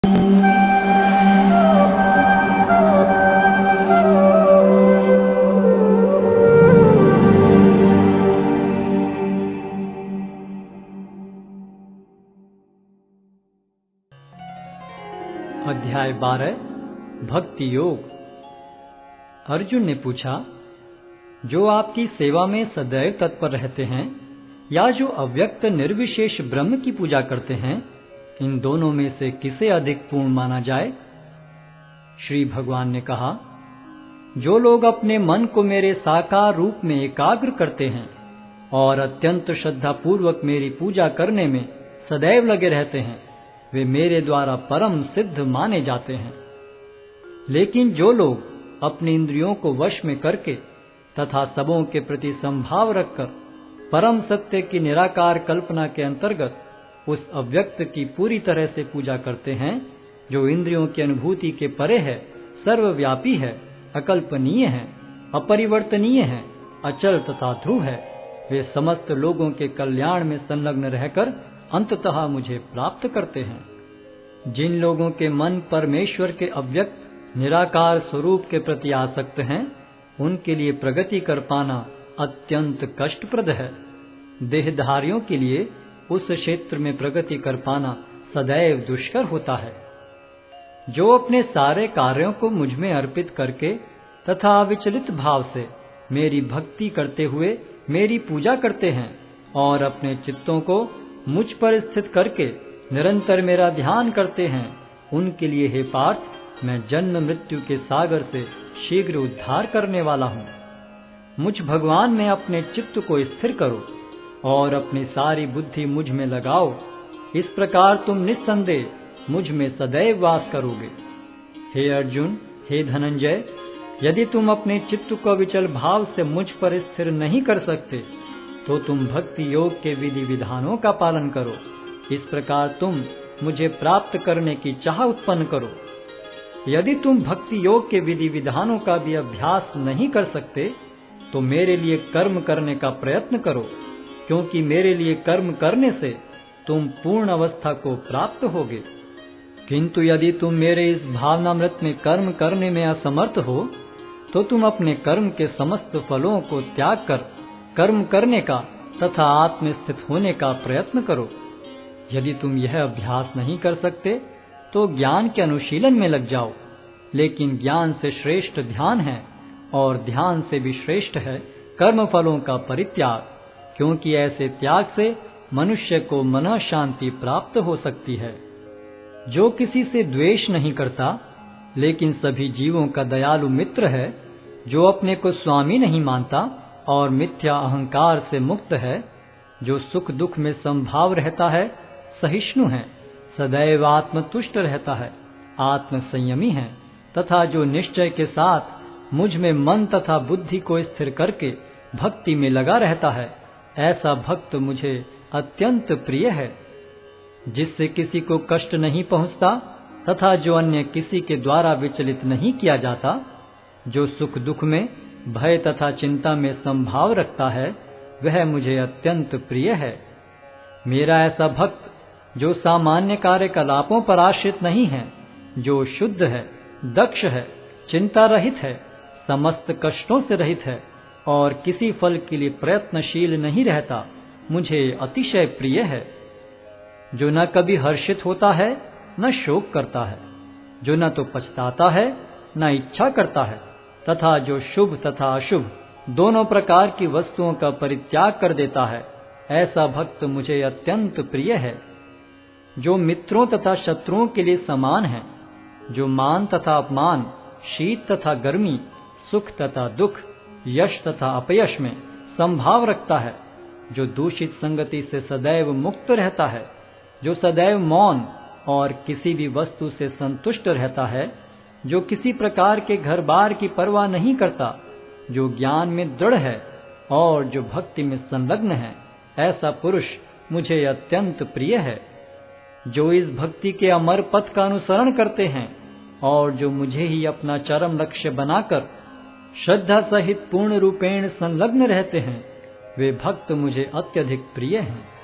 अध्याय 12 भक्ति योग। अर्जुन ने पूछा, जो आपकी सेवा में सदैव तत्पर रहते हैं या जो अव्यक्त निर्विशेष ब्रह्म की पूजा करते हैं, इन दोनों में से किसे अधिक पूर्ण माना जाए? श्री भगवान ने कहा, जो लोग अपने मन को मेरे साकार रूप में एकाग्र करते हैं और अत्यंत श्रद्धा पूर्वक मेरी पूजा करने में सदैव लगे रहते हैं, वे मेरे द्वारा परम सिद्ध माने जाते हैं। लेकिन जो लोग अपनी इंद्रियों को वश में करके तथा सबों के प्रति संभाव रखकर परम सत्य की निराकार कल्पना के अंतर्गत उस अव्यक्त की पूरी तरह से पूजा करते हैं, जो इंद्रियों की अनुभूति के परे है, सर्वव्यापी है, अकल्पनीय है, अपरिवर्तनीय है, अचल तथा ध्रुव है, वे समस्त लोगों के कल्याण में संलग्न रहकर अंततः मुझे प्राप्त करते हैं। जिन लोगों के मन परमेश्वर के अव्यक्त निराकार स्वरूप के प्रति आसक्त हैं, उनके लिए प्रगति कर पाना अत्यंत कष्टप्रद है। देहधारियों के लिए उस क्षेत्र में प्रगति कर पाना सदैव दुष्कर होता है। जो अपने सारे कार्यों को मुझ में अर्पित करके तथा अविचलित भाव से मेरी भक्ति करते हुए मेरी पूजा करते हैं और अपने चित्तों को मुझ पर स्थित करके निरंतर मेरा ध्यान करते हैं, उनके लिए हे पार्थ, मैं जन्म मृत्यु के सागर से शीघ्र उद्धार करने वाला हूँ। मुझ भगवान में अपने चित्त को स्थिर करो और अपनी सारी बुद्धि मुझ में लगाओ। इस प्रकार तुम निस्संदेह मुझ में सदैव वास करोगे। हे अर्जुन, हे धनंजय, यदि तुम अपने चित्त को विचल भाव से मुझ पर स्थिर नहीं कर सकते तो तुम भक्ति योग के विधि विधानों का पालन करो। इस प्रकार तुम मुझे प्राप्त करने की चाह उत्पन्न करो। यदि तुम भक्ति योग के विधि विधानों का भी अभ्यास नहीं कर सकते तो मेरे लिए कर्म करने का प्रयत्न करो, क्योंकि मेरे लिए कर्म करने से तुम पूर्ण अवस्था को प्राप्त होगे। किंतु यदि तुम मेरे इस भावनामृत में कर्म करने में असमर्थ हो तो तुम अपने कर्म के समस्त फलों को त्याग कर कर्म करने का तथा आत्मस्थित होने का प्रयत्न करो। यदि तुम यह अभ्यास नहीं कर सकते तो ज्ञान के अनुशीलन में लग जाओ। लेकिन ज्ञान से श्रेष्ठ ध्यान है और ध्यान से भी श्रेष्ठ है कर्म फलों का परित्याग, क्योंकि ऐसे त्याग से मनुष्य को मन शांति प्राप्त हो सकती है। जो किसी से द्वेष नहीं करता लेकिन सभी जीवों का दयालु मित्र है, जो अपने को स्वामी नहीं मानता और मिथ्या अहंकार से मुक्त है, जो सुख दुख में संभाव रहता है, सहिष्णु है, सदैव आत्मतुष्ट रहता है, आत्म संयमी है तथा जो निश्चय के साथ मुझ में मन तथा बुद्धि को स्थिर करके भक्ति में लगा रहता है, ऐसा भक्त मुझे अत्यंत प्रिय है। जिससे किसी को कष्ट नहीं पहुंचता तथा जो अन्य किसी के द्वारा विचलित नहीं किया जाता, जो सुख दुख में भय तथा चिंता में संभाव रखता है, वह मुझे अत्यंत प्रिय है। मेरा ऐसा भक्त जो सामान्य कार्यकलापों पर आश्रित नहीं है, जो शुद्ध है, दक्ष है, चिंता रहित है, समस्त कष्टों से रहित है और किसी फल के लिए प्रयत्नशील नहीं रहता, मुझे अतिशय प्रिय है। जो न कभी हर्षित होता है न शोक करता है, जो न तो पछताता है न इच्छा करता है, तथा जो शुभ तथा अशुभ दोनों प्रकार की वस्तुओं का परित्याग कर देता है, ऐसा भक्त मुझे अत्यंत प्रिय है। जो मित्रों तथा शत्रुओं के लिए समान है, जो मान तथा अपमान, शीत तथा गर्मी, सुख तथा दुख, यश तथा अपयश में संभाव रखता है, जो दूषित संगति से सदैव मुक्त रहता है, जो सदैव मौन और किसी भी वस्तु से संतुष्ट रहता है, जो किसी प्रकार के घर बार की परवाह नहीं करता, जो ज्ञान में दृढ़ है और जो भक्ति में संलग्न है, ऐसा पुरुष मुझे अत्यंत प्रिय है। जो इस भक्ति के अमर पथ का अनुसरण करते हैं और जो मुझे ही अपना चरम लक्ष्य बनाकर श्रद्धा सहित पूर्ण रूपेण संलग्न रहते हैं, वे भक्त मुझे अत्यधिक प्रिय हैं।